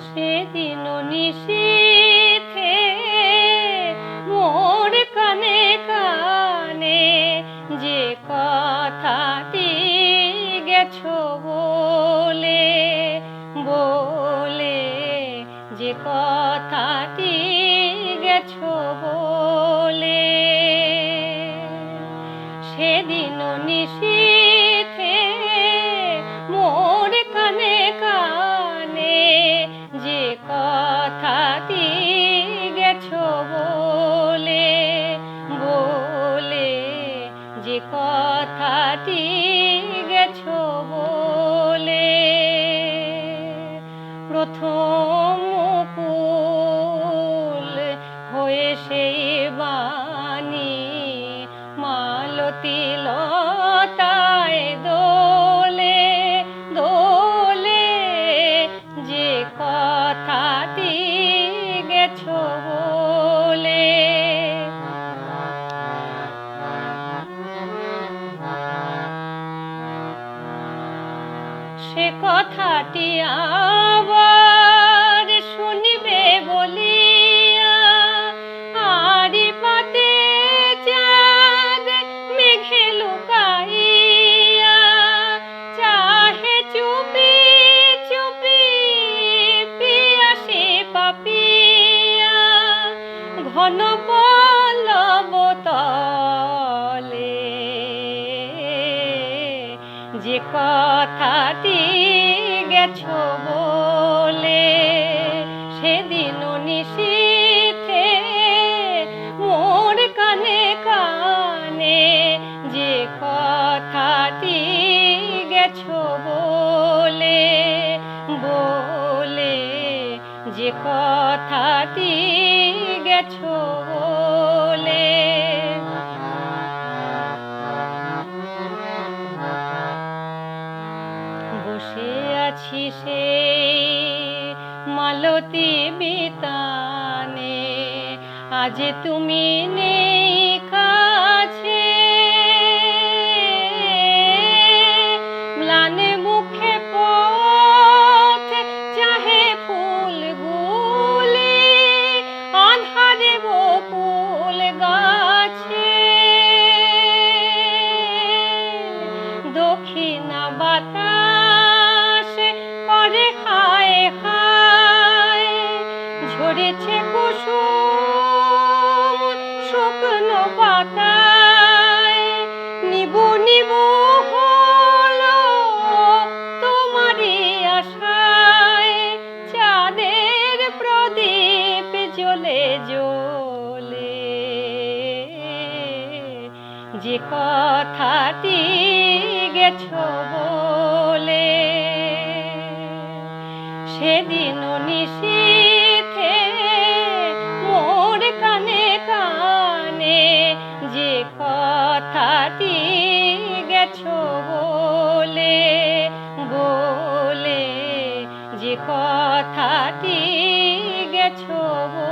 সেদিন নিশীথে মোর কানে কানে যে কথাটি গেছো বলে বলে, যে কথাটি গেছো বলে, সেদিন নিশীথে মোর কানে কানে যে কথাটি গেছো বলে বলে, যে কথাটি গেছো বলে। প্রথম মুকুল হয়ে সেই বাণী মালতী লতায় দোলে দোলে, যে কথাটি গেছো বলে। সে কথাটি আবার শুনিবে বলিয়া আরি পাতে চাঁদ মেঘে লুকাইয়া চাহে চুপি চুপি পিয়াসে পাপিয়া ঘন পল্লব তলে, যে কথাটি গেছো বলে। সেদিন নিশীথে মোর কানে কানে যে কথাটি গেছো বলে বলে, যে কথাটি গেছো বলে। বসে আছি সেই মালতী বিতানে, আজ তুমি নেই কাছে। ম্লান মুখে পথ চাহে ফুলগুলি আঁধারে বকুল গাছে। দক্ষিণা বাতাস করে হায় হায়, ঝরেছে কুসুম শুকনো পাতায়। নিবু নিবু হলো তোমারই আশায়, চাঁদের প্রদীপ জ্বলে জ্বলে, যে কথাটি গেছো বলে। সেদিন নিশীথে মোর কানে কানে যে কথাটি গেছো বলে বলে, যে কথাটি গেছো বলে।